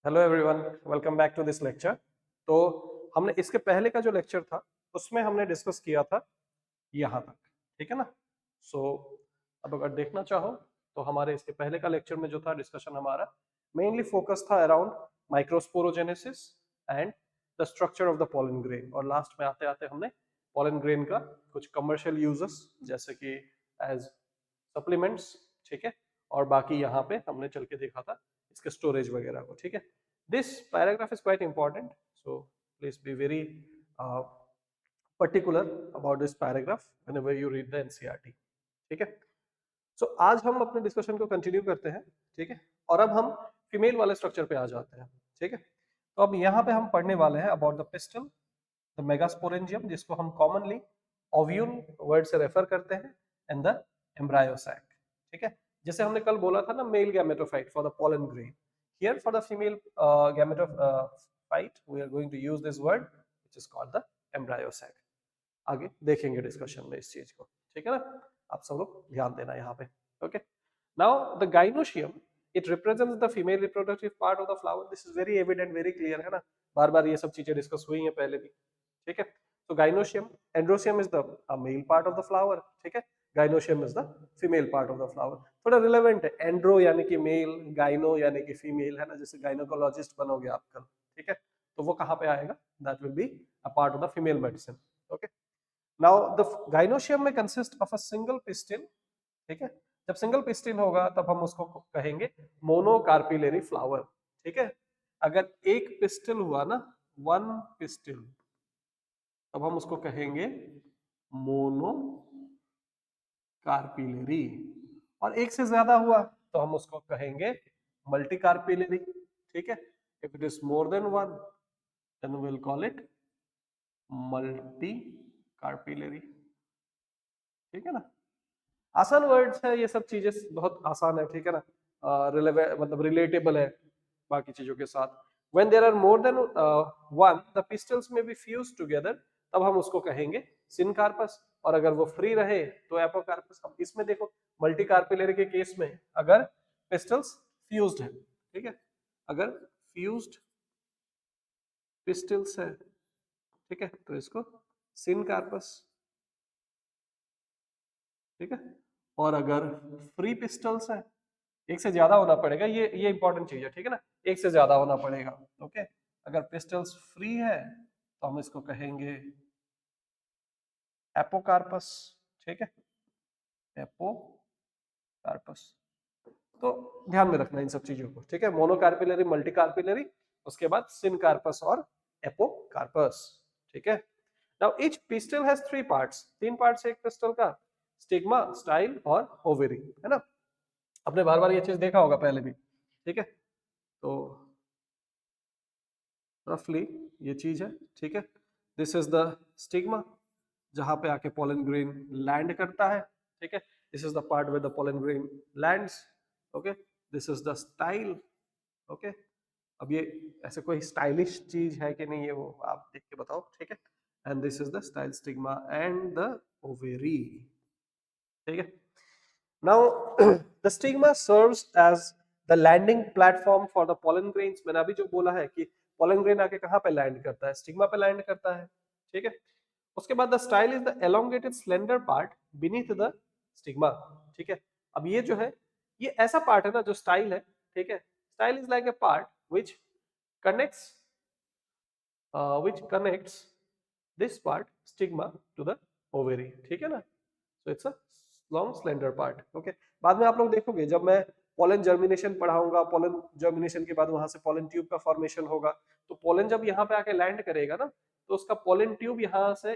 Hello everyone, welcome back to this lecture. तो हमने इसके पहले का जो लेक्चर था उसमें हमने डिस्कस किया था यहाँ तक, ठीक है ना। सो अब अगर देखना चाहो तो हमारे इसके पहले का लेक्चर में जो था डिस्कशन हमारा मेनली फोकस था around microsporogenesis and the structure of the pollen grain, और लास्ट में आते आते हमने पोलन ग्रेन का कुछ कमर्शियल यूजेस जैसे कि एज सप्लीमेंट्स, ठीक है, और बाकी यहाँ पे हमने चल के देखा था इसके स्टोरेज वगैरह को, ठीक है। This paragraph is quite important, so please be very particular about this paragraph whenever you read the NCERT, ठीक है। सो आज हम अपने डिस्कशन को कंटिन्यू करते हैं, ठीक है, और अब हम फीमेल वाले स्ट्रक्चर पे आ जाते हैं, ठीक है। तो अब यहाँ पे हम पढ़ने वाले हैं about the pistol, the megasporangium, जिसको हम कॉमनली ओव्यूल वर्ड से रेफर करते हैं, एंड द एम्ब्रायो सैक, ठीक है। जैसे हमने कल बोला था ना, male gametophyte for the pollen grain, here for the female gametophyte we are going to use this word which is called the embryo sac. आगे देखेंगे डिस्कशन में इस चीज को, ठीक है ना। आप सब लोग ध्यान देना यहाँ पे, okay. Now the gynoecium, it represents the female reproductive part of the flower. This is very evident, very clear, है ना। बार बार ये सब चीजें डिस्कस हुई हैं पहले भी, ठीक है। तो gynoecium, androecium is the male part of the flower, ठीक है। Gynoecium is the female part of the flower. थोड़ा रिलेवेंट है, एंड्रो यानी कि मेल, गाइनो यानी कि फीमेल, है ना। जैसे गाइनोकोलॉजिस्ट बनोगे आप कल, ठीक है, तो वो कहाँ पे आएगा, that will be a part of the female medicine, okay. Now the gynoecium में consist of a single pistil, ठीक है। जब सिंगल पिस्टिल होगा तब हम उसको कहेंगे मोनोकार्पिलरी फ्लावर, ठीक है। अगर एक पिस्टिल हुआ ना, वन पिस्टिल, तब हम उसको कहेंगे मोनो कार्पिलरी, और एक से ज्यादा हुआ तो हम उसको कहेंगे मल्टी कार्पिलरी, ठीक है। If it is more than one then we will call it multicarpellary, ठीक है ना। आसान वर्ड्स है ये सब चीजें, बहुत आसान है, ठीक है ना। मतलब रिलेटेबल है बाकी चीजों के साथ। When there are more than one the pistils may be fused together, तब हम उसको कहेंगे सिनकार्पस, और अगर वो फ्री रहे तो एपोकार्पस। अब इसमें देखो, मल्टी कार्पिलरी के केस में अगर पिस्टल्स फ्यूज्ड है, ठीक है, अगर फ्यूज्ड पिस्टल्स है, ठीक है, तो इसको सिनकार्पस, ठीक है। और अगर फ्री पिस्टल्स है, एक से ज्यादा होना पड़ेगा, ये इंपॉर्टेंट चीज है, ठीक है ना। एक से ज्यादा होना पड़ेगा, ओके। अगर पिस्टल्स फ्री है तो हम इसको कहेंगे एपोकार्पस, ठीक है, एपोकार्पस। तो ध्यान में रखना इन सब चीजों को, ठीक है। मोनोकार्पिलरी, मल्टी कार्पिलरी, उसके बाद सिनकार्पस और एपोकार्पस, ठीक है। Now each pistol has three parts, तीन पार्ट्स है एक पिस्टल का, स्टिग्मा, स्टाइल और ओवेरी, है ना। आपने बार बार ये चीज देखा होगा पहले भी, ठीक है। तो रफली ये चीज है, ठीक है। दिस इज द स्टिग्मा, जहां पे आके पोलन ग्रेन लैंड करता है, ठीक है। This is the part where the pollen grain lands, okay. This is the style, okay. अब ये ऐसे कोई स्टाइलिश चीज है कि नहीं, ये वो आप देख के बताओ, ठीक है। And this is the style stigma and the ovary, ठीक है। Now the stigma serves as the landing platform for the pollen grains. मैंने अभी जो बोला है कि पोलन ग्रेन आके कहाँ पे लैंड करता है, स्टिग्मा पे लैंड करता है, ठीक है। उसके बाद the style is the elongated slender part beneath the stigma, ठीक है। अब ये जो है, ये ऐसा पार्ट है ना जो स्टाइल है, ठीक है। Style is like a part which connects which connects this part stigma to the ovary, ठीक है ना। so it's a long slender part, okay। बाद में आप लोग देखोगे जब मैं पोलन जर्मिनेशन पढ़ाऊंगा, पोलन जर्मिनेशन के बाद वहां से पोलन ट्यूब का फॉर्मेशन होगा, तो पोलन जब यहाँ पे आके लैंड करेगा ना, तो उसका पोलन ट्यूब यहाँ से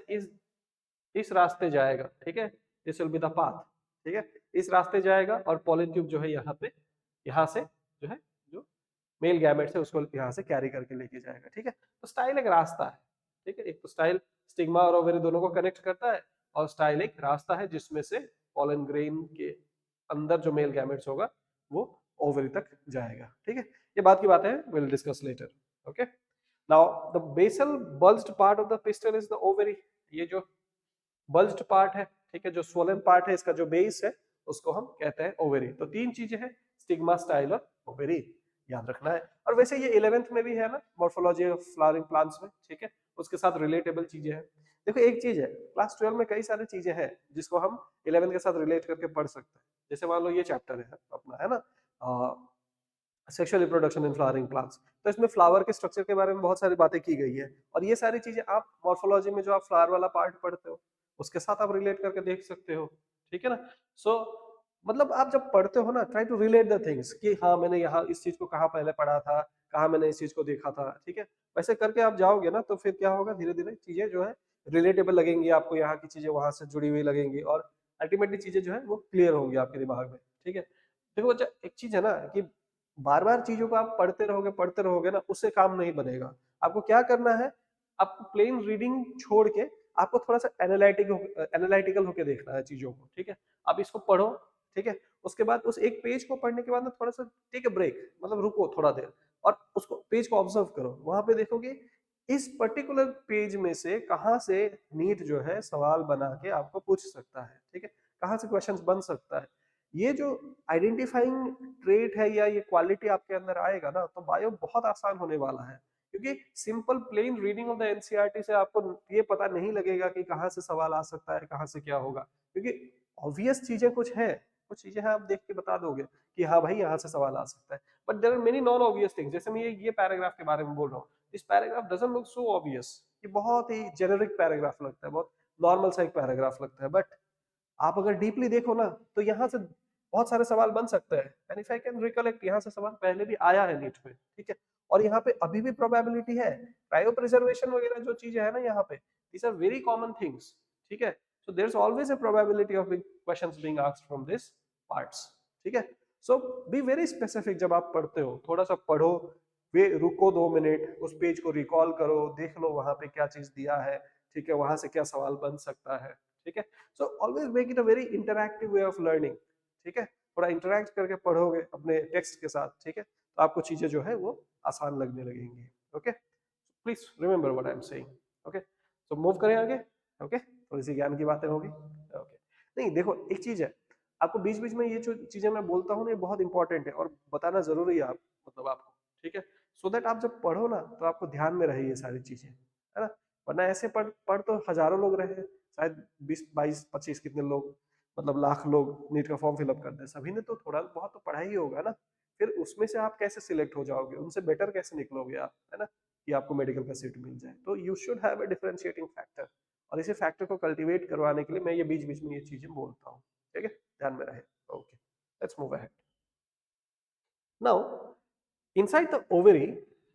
इस रास्ते जाएगा, ठीक है। This will be the path, ठीक है। इस रास्ते जाएगा और पोलन ट्यूब जो है यहाँ पे, यहाँ से जो है, जो मेल गैमेट्स है उसको यहाँ से कैरी करके लेके जाएगा, ठीक है। तो स्टाइल एक रास्ता है, ठीक है। एक तो स्टाइल स्टिग्मा और ओवरी दोनों को कनेक्ट करता है, और स्टाइल एक रास्ता है जिसमें से पोलन ग्रेन के अंदर जो मेल गैमेट्स होगा वो ओवरी तक जाएगा, ठीक है। ये बात की बात है, will discuss later, okay. Now the basal bulged part of the pistil is the ovary. ये जो बल्ज्ड पार्ट है, ठीक है, जो स्वोलन पार्ट है, इसका जो बेस है उसको हम कहते हैं ओवरी। तो तीन चीजें हैं, स्टिग्मा, स्टाइल और ओवरी। याद रखना है। और वैसे ये 11th में भी है ना, मॉर्फोलॉजी ऑफ फ्लावरिंग प्लांट्स में, ठीक है, उसके साथ रिलेटेबल चीजें हैं। देखो एक चीज है, क्लास 12 में कई सारी चीजें हैं जिसको हम 11 के साथ रिलेट करके पढ़ सकते हैं। जैसे मान लो ये चैप्टर है अपना, है ना, sexual reproduction in flowering plants, तो इसमें फ्लावर के स्ट्रक्चर के बारे में बहुत सारी बातें की गई है, और ये सारी चीजें आप मॉर्फोलॉजी में जो आप फ्लावर वाला पार्ट पढ़ते हो उसके साथ आप रिलेट करके देख सकते हो, ठीक है ना। सो मतलब आप जब पढ़ते हो ना, try to relate the things कि हाँ मैंने यहाँ इस चीज को कहाँ पहले पढ़ा था, कहाँ मैंने इस चीज को देखा था, ठीक है। वैसे करके आप जाओगे ना तो फिर क्या होगा, धीरे धीरे चीजें जो है रिलेटेबल लगेंगी आपको, यहाँ की चीजें वहां से जुड़ी हुई लगेंगी, और अल्टीमेटली चीजें जो है वो क्लियर होंगी आपके दिमाग में, ठीक है। देखो बच्चा, एक चीज है ना कि बार बार चीजों को आप पढ़ते रहोगे ना, उससे काम नहीं बनेगा। आपको क्या करना है, आपको प्लेन रीडिंग छोड़ के आपको थोड़ा सा एनालिटिकल होके देखना है चीजों को, ठीक है। आप इसको पढ़ो, ठीक है, उसके बाद उस एक पेज को पढ़ने के बाद ना थोड़ा सा टेक अ ब्रेक, मतलब रुको थोड़ा देर, और उसको पेज को ऑब्जर्व करो। वहां पे देखोगे इस पर्टिकुलर पेज में से कहाँ से नीट जो है सवाल बना के आपको पूछ सकता है, ठीक है, कहाँ से क्वेश्चंस बन सकता है। ये जो आइडेंटिफाइंग ट्रेट है या ये क्वालिटी आपके अंदर आएगा ना, तो बायो बहुत आसान होने वाला है, क्योंकि simple plain reading of the NCERT से आपको ये पता नहीं लगेगा कि कहाँ से सवाल आ सकता है, कहाँ से क्या होगा, क्योंकि ऑब्वियस चीजें कुछ है, कुछ चीजें हैं आप देख के बता दोगे कि हाँ भाई यहाँ से सवाल आ सकता है, but there are many non obvious things. जैसे मैं ये पैराग्राफ के बारे में बोल रहा हूँ, this paragraph doesn't look so obvious, ये बहुत ही जेनेरिक पैराग्राफ लगता है, बहुत नॉर्मल सा एक पैराग्राफ लगता है, बट आप अगर डीपली देखो ना तो यहाँ से बहुत सारे सवाल बन सकते हैं। And if I can recollect, यहाँ से सवाल पहले भी आया है नीट में, ठीक है, और यहाँ पे अभी भी प्रोबेबिलिटी है। क्रायो प्रिजर्वेशन वगैरह जो चीजें है ना यहाँ पे, these are very common things, ठीक है। So there is always a probability of questions being asked from this parts, ठीक है। सो बी वेरी स्पेसिफिक जब आप पढ़ते हो, थोड़ा सा पढ़ो, वे रुको 2 मिनट, उस पेज को रिकॉल करो, देख लो वहां पे क्या चीज दिया है, ठीक है, वहां से क्या सवाल बन सकता है, ठीक है। So always make it a very interactive way of learning, ठीक है, थोड़ा इंटरैक्ट करके पढ़ोगे अपने टेक्स्ट के साथ, ठीक है, तो आपको चीजें जो है वो आसान लगने लगेंगी। Okay, please remember what I am saying. Okay, so move करें आगे। ओके, थोड़ी सी ज्ञान की बातें होगी। ओके, नहीं देखो एक चीज है, आपको बीच बीच में ये जो चीजें मैं बोलता हूँ ना, ये बहुत इंपॉर्टेंट है और बताना जरूरी है आप, मतलब आपको, ठीक है, सो दैट आप जब पढ़ो ना तो आपको ध्यान में रहे ये सारी चीजें, है ना। वरना ऐसे पढ़ पढ़ तो हजारों लोग रहे, शायद 20 22 25 कितने लोग, मतलब लाख लोग नीट का फॉर्म फिलअप करते हैं, सभी ने तो थोड़ा बहुत तो पढ़ा ही होगा ना। फिर उसमें से आप कैसे सिलेक्ट हो जाओगे, उनसे बेटर कैसे निकलोगे आप, है ना, कि आपको मेडिकल का सीट मिल जाए। तो you should have a differentiating factor, और इसी फैक्टर को कल्टीवेट करवाने के लिए मैं ये बीच बीच में ये चीजें बोलता हूँ, ठीक है, ध्यान में रहे। Okay, let's move ahead. Now inside the ovary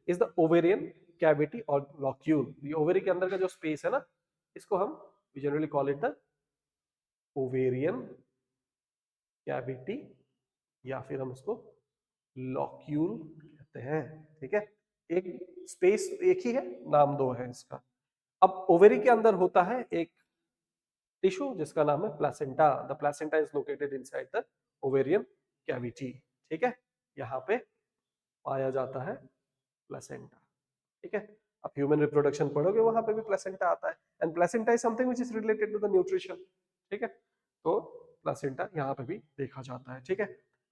is the ovarian cavity और लॉक्यूल। ये ओवरी के अंदर का जो स्पेस है ना, इसको हम generally call it the ovarian cavity, या फिर हम उसको लॉक्यूल कहते हैं, ठीक है। एक स्पेस एक ही है, नाम दो है इसका। अब ओवेरी के अंदर होता है एक टिश्यू जिसका नाम है placenta. The placenta is located inside the ovarian cavity, ठीक है, यहाँ पे पाया जाता है प्लासेंटा, ठीक है। आप ह्यूमन रिप्रोडक्शन पढ़ोगे वहां पे भी प्लासेंटा आता है, and placenta is something which is related to the nutrition, ठीक है। तो प्लासेंटा यहाँ पे भी देखा जाता है, ठीक है।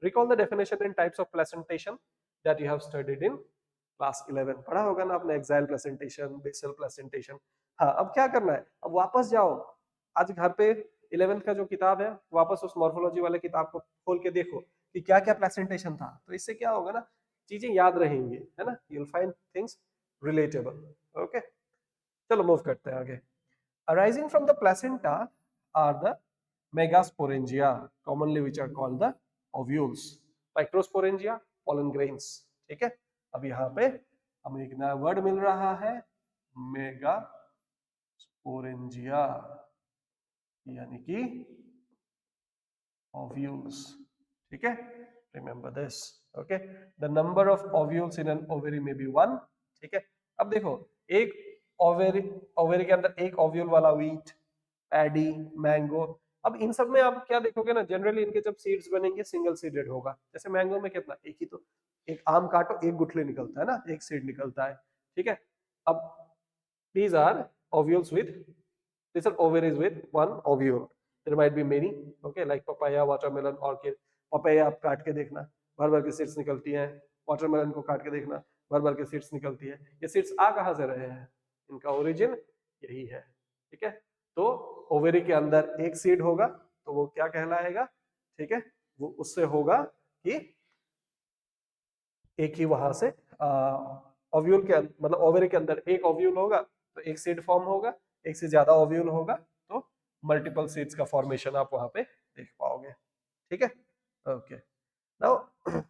Recall the definition and types of placentation that you have studied in class 11। पढ़ा होगा ना आपने, एक्साइल प्लेसेंटेशन, बेसल प्लेसेंटेशन। हाँ, अब क्या करना है, अब वापस जाओ आज घर पे 11th का जो किताब है, वापस उस मॉर्फोलॉजी वाले किताब को खोल के देखो कि क्या क्या प्लेसेंटेशन था। तो इससे क्या होगा ना, चीजें याद रहेंगी, है ना, you will find things relatable. Okay, चलो मूव करते हैं आगे। Arising from the placenta are the megasporangia, commonly which are called the ovules, microsporangia, pollen grains, ठीक है। अब यहाँ पे हमें एक नया वर्ड मिल रहा है, मेगास्पोरेंजिया, यानी कि ovules, ठीक है। Remember this, okay. The number of ovules in an ovary में बी 1, ठीक है। अब देखो, एक ओवरी ओवरी के अंदर एक ओव्यूल वाला व्हीट, पैडी, मैंगो। अब इन सब में आप क्या देखोगे ना, जनरली इनके जब सीड्स बनेंगे सिंगल सीडेड होगा। जैसे मैंगो में कितना, एक ही, तो एक आम काटो एक गुठली निकलता है ना, एक सीड निकलता है, ठीक है। अब these are ovules with, these are ovaries with one ovule. There might be many, okay, like papaya, watermelon, orchid. papaya आप काट के देखना, भर भर के सीड्स निकलती हैं, वाटरमेलन को काट के देखना, भर भर के सीड्स निकलती है। ये सीड्स आ कहाँ से रहे हैं, इनका ओरिजिन यही है, ठीक है। तो ओवेरी के अंदर एक सीड होगा तो वो क्या कहलाएगा, ठीक है, वो उससे होगा कि एक ही वहां से ओव्यूल के मतलब ओवेरी के अंदर एक ओव्यूल होगा तो एक सीड फॉर्म होगा, एक से ज्यादा ओव्यूल होगा तो मल्टीपल सीड्स का फॉर्मेशन आप वहां पे देख पाओगे, ठीक है। ओके, नाउ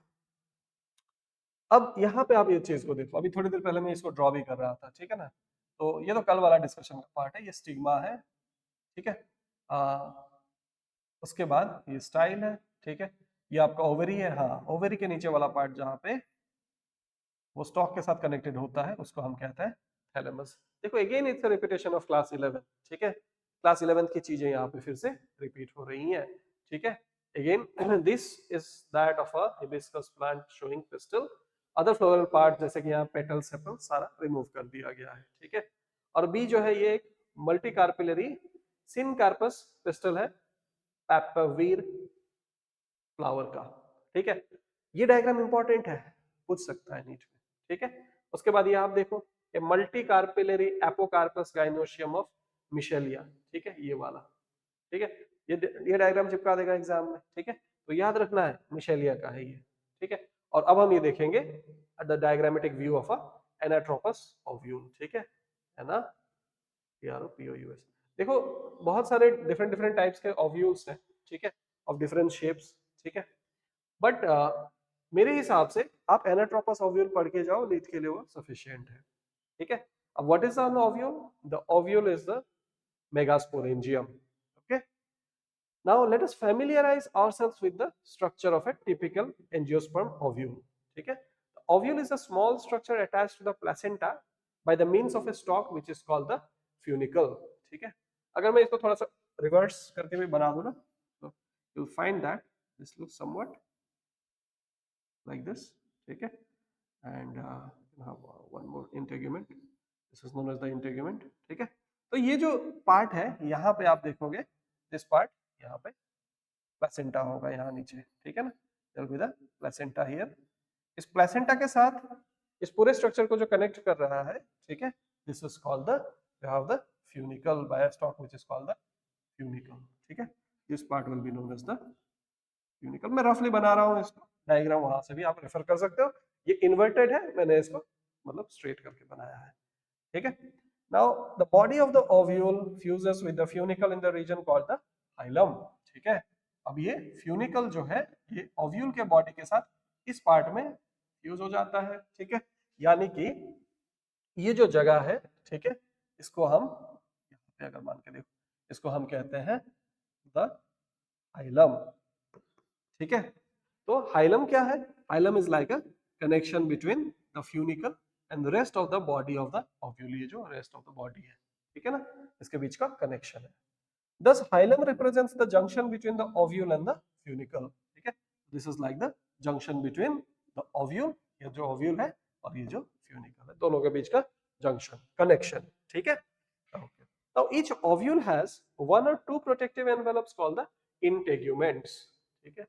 अब यहाँ पे आप ये चीज को देखो, अभी थोड़ी देर पहले मैं इसको ड्रॉ भी कर रहा था, ठीक है ना। तो ये तो कल वाला डिस्कशन का पार्ट है, ये स्टिग्मा है, ठीक है। उसके बाद ये स्टाइल है, ठीक है। ये आपका ओवरी है, हाँ ओवरी के नीचे वाला पार्ट जहाँ पे वो स्टॉक के साथ कनेक्टेड होता है उसको हम कहते हैं थैलेमस। देखो again it's a repetition of class 11, ठीक है। क्लास 11 की चीजें यहाँ पे फिर से रिपीट हो रही हैं, ठीक है। Again this is that of a hibiscus plant showing pistol, other floral part जैसे कि यहाँ पेटल सेपल सारा रिमूव कर दिया गया है, ठीक है। और बी जो है ये एक मल्टी कार्पिलरी सिनकार्पस पिस्टल है पैपावीर फ्लावर का, ठीक है। ये डायग्राम इंपॉर्टेंट है, पूछ सकता है नीट में, ठीक है। उसके बाद ये आप देखो ये मल्टी कार्पिलरी एपोकार्पस गाइनोशियम ऑफ मिशेलिया, ठीक है, ये वाला, ठीक है। ये डायग्राम चिपका देगा एग्जाम में, ठीक है। तो याद रखना है मिशेलिया का है ये, ठीक है। और अब हम ये देखेंगे the diagrammatic view of a anatropous ovule, ठीक है ना, PROPOUS। देखो बहुत सारे डिफरेंट डिफरेंट टाइप्स के ओव्यूल्स हैं, ठीक है, ऑफ डिफरेंट शेप्स, ठीक है। बट मेरे हिसाब से आप एनाट्रोपस ओव्यूल पढ़ के जाओ, नीट के लिए वो सफिशिएंट है, ठीक है। अब what is an ovule, the ovule is the megasporangium, okay. Now let us familiarize ourselves with the structure of a typical angiosperm ovule, ठीक है। Ovule is a small structure attached to the placenta by the means of a stalk which is called the funicle, ठीक है। अगर मैं इसको थोड़ा सा reverse करके भी बना दूं ना तो you'll find that this looks somewhat like this, ठीक है। And have one more integument, this is known as the integument, ठीक है। तो ये जो पार्ट है यहाँ पे आप देखोगे दिस पार्ट, यहाँ पे प्लेसेंटा होगा यहाँ नीचे, ठीक है ना, there will be the placenta here। इस प्लेसेंटा के साथ इस पूरे स्ट्रक्चर को जो कनेक्ट कर रहा है, ठीक है, this is called the you have the funicle by a stalk which is called the funicle, ठीक है। This part will be known as the funicle। मैं रफली बना रहा हूँ इसको, डायग्राम वहां से भी आप रेफर कर सकते हो, ये इन्वर्टेड है, मैंने इसको मतलब स्ट्रेट करके बनाया है, ठीक है। Now the body of the ovule fuses with the funicle in the reason called the hilum, ठीक है। अब ये फ्यूनिकल जो है ये ओव्यूल के बॉडी के साथ इस पार्ट में फ्यूज हो जाता है, ठीक है। यानी कि ये जो जगह है, ठीक है, इसको हम यहाँ पे अगर मान के देखो इसको हम कहते हैं द हाइलम, ठीक है। तो हाइलम क्या है, hilum is like a connection between the funicle and the rest of the body of the ovule, ये जो रेस्ट ऑफ द बॉडी है, ठीक है ना, इसके बीच का कनेक्शन है। Thus hilum represents the junction between the ovule and the funicle, ठीक है। This is like the junction between the ovule, ये जो ovule है और ये जो funicle है, दोनों के बीच का junction, connection, ठीक है। Okay. Now each ovule has one or two protective envelopes called the integuments, ठीक है,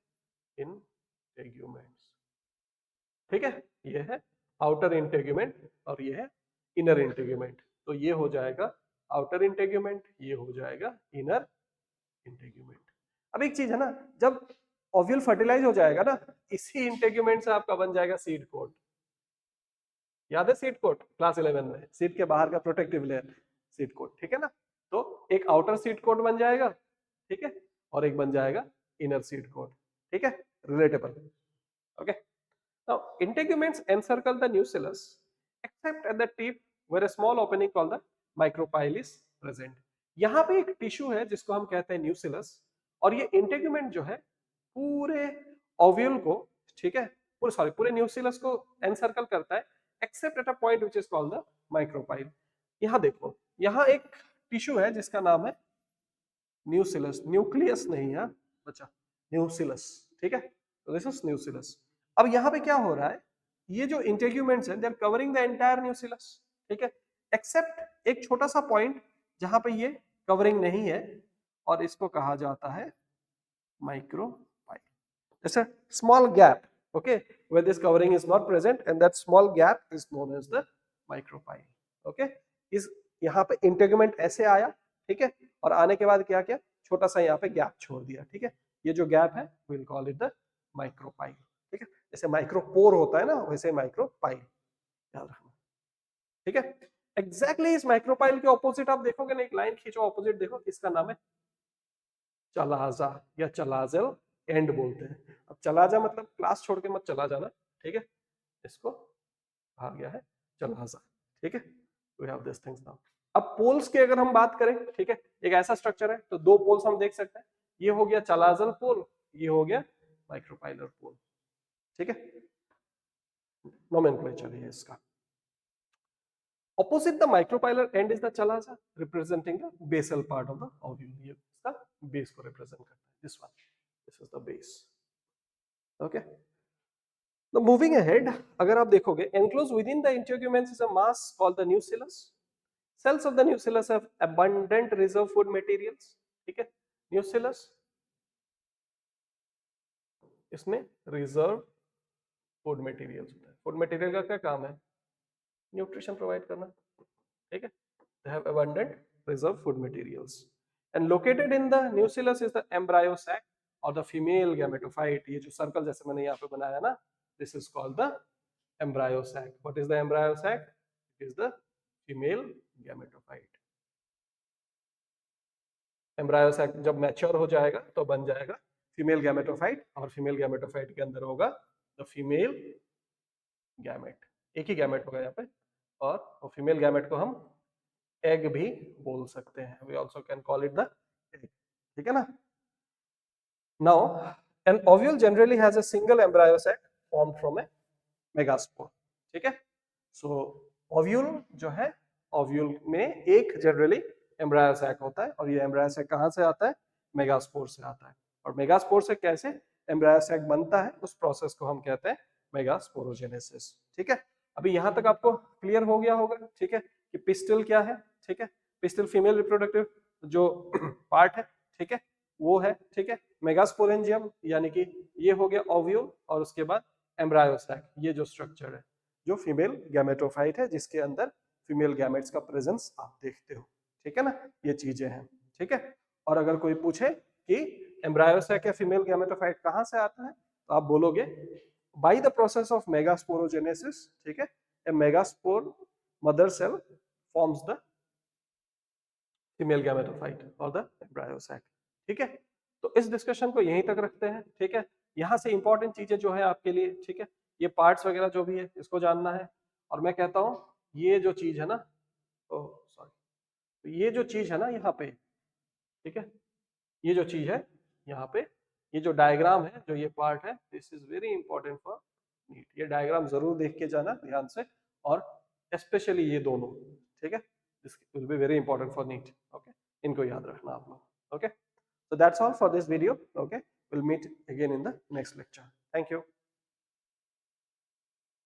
integuments, ठीक है। ये है outer integument और ये है inner integument। तो ये हो जाएगा outer integument, ये हो जाएगा inner इंटेग्यूमेंट। अब एक चीज है ना, जब ओव्यूल फर्टिलाइज हो जाएगा ना, इसी इंटेग्यूमेंट से आपका बन जाएगा सीड कोट। याद है सीड कोट क्लास 11 में, सीड के बाहर का प्रोटेक्टिव लेयर सीड कोट, ठीक है ना। तो एक आउटर सीड कोट बन जाएगा, ठीक है, और एक बन जाएगा इनर सीड कोट, ठीक है, relatable, okay. Now integuments encircle the nucellus except at the tip where a small opening called the micropyle is present. यहाँ पे एक टिश्यू है जिसको हम कहते हैं न्यूसिलस, और ये इंटेग्यूमेंट जो है पूरे ओव्यूल को, ठीक है, पूरे न्यूसिलस को एनसर्कल करता है accept at a point which is called the micropyle. यहाँ देखो, यहाँ एक टिश्यू है जिसका नाम है न्यूसिलस, न्यूक्लियस नहीं है बच्चा, न्यूसिलस, ठीक है। तो दिस इज न्यूसिलस। अब यहाँ पे क्या हो रहा है, ये जो इंटेग्यूमेंट्स हैं they are covering the entire nucellus, ठीक है, एक्सेप्ट एक छोटा सा पॉइंट जहां पे ये कवरिंग नहीं है, और इसको कहा जाता है माइक्रोपाइल। जैसे small gap okay, where this covering is not present and that small gap is known as the micropyle. okay, इस यहाँ पे इंटेगमेंट ऐसे आया, ठीक है, और आने के बाद क्या किया, छोटा सा यहाँ पे गैप छोड़ दिया, ठीक है, ये जो गैप है will call it the micropyle, ठीक है, जैसे माइक्रोपोर होता है ना वैसे माइक्रोपाइल, याद रखना, ठीक है। एग्जैक्टली इस माइक्रोपाइल के ऑपोजिट आप देखोगे ना, एक लाइन खींचो ऑपोजिट देखो, इसका नाम है चलाजा या चलाजल एंड बोलते हैं। अब चलाजा मतलब क्लास छोड़ के मत चला जाना, ठीक है, इसको कहा गया है चलाजा, ठीक है, we have this things now. अब पोल्स की अगर हम बात करें, ठीक है, एक ऐसा स्ट्रक्चर है तो दो पोल्स हम देख सकते हैं, ये हो गया चलाजल पोल, ये हो गया माइक्रोपाइलर पोल, ठीक है, नोमेनक्लेचर है इसका। Opposite the micropylar end is the chalaza, representing the basal part of the ovule. ये इसका base को represent करता है. This one, this is the base. Okay. Now moving ahead, अगर आप देखोगे, enclosed within the integuments is a mass called the nucellus. Cells of the nucellus have abundant reserve food materials. ठीक है, nucellus इसमें reserve food materials होता है. Food material का क्या काम है? न्यूट्रिशन प्रोवाइड करना, ठीक है, they have abundant reserve food materials and located in the nucellus is the embryo sac or the female gametophyte. ये जो सर्कल जैसे मैंने यहाँ पे बनाया ना, this is called the embryo sac. What is the embryo sac? It is the female gametophyte. embryo sac जब mature हो जाएगा तो बन जाएगा फीमेल गैमेटोफाइट, और फीमेल गैमेटोफाइट के अंदर होगा द फीमेल गैमेट, एक ही गैमेट होगा यहाँ पे, और फीमेल गैमेट को हम एग भी बोल सकते हैं, we also can call it the egg, ठीक है ना। Now an ovule generally has a single embryo sac formed from a megaspore, ठीक है, सो ओव्यूल जो है, ओव्यूल में एक जनरली एम्ब्रायो sac होता है, और ये एम्ब्रायो sac कहाँ से आता है, मेगास्पोर से आता है, और मेगास्पोर से कैसे एम्ब्रायो sac बनता है उस प्रोसेस को हम कहते हैं मेगास्पोरोजेनेसिस, ठीक है। अभी यहाँ तक आपको क्लियर हो गया होगा, ठीक है, कि पिस्टल क्या है, ठीक है, पिस्टल फीमेल रिप्रोडक्टिव जो पार्ट है, ठीक है, वो है, ठीक है, मेगास्पोरेंजियम यानी कि ये हो गया ओव्यूल, और उसके बाद एम्ब्रायो sac, ये जो स्ट्रक्चर है जो फीमेल गैमेटोफाइट है जिसके अंदर फीमेल गैमेट्स का प्रेजेंस आप देखते हो, ठीक है ना, ये चीजें हैं, ठीक है। और अगर कोई पूछे कि एम्ब्रायो sac या फीमेल गैमेटोफाइट कहाँ से आता है, तो आप बोलोगे by the process of megasporogenesis, ठीक है, a megaspore mother cell forms the female gametophyte or the embryo sac, ठीक है। तो इस डिस्कशन को यहीं तक रखते हैं, ठीक है, यहाँ से इंपॉर्टेंट चीजें जो है आपके लिए, ठीक है, ये पार्ट्स वगैरह जो भी है इसको जानना है, और मैं कहता हूँ ये जो चीज है ना, सॉरी, ये जो चीज है ना यहाँ पे, ठीक है, ये जो चीज है यहाँ पे, ये जो डायग्राम है, जो ये पार्ट है, this is very important for NEET, ये डायग्राम जरूर देख के जाना ध्यान से, और स्पेशली ये दोनों, ठीक है, this will be very important for NEET, okay, इनको याद रखना आप लोग, okay. So that's all for this video, okay, we'll meet again in the next lecture. Thank you.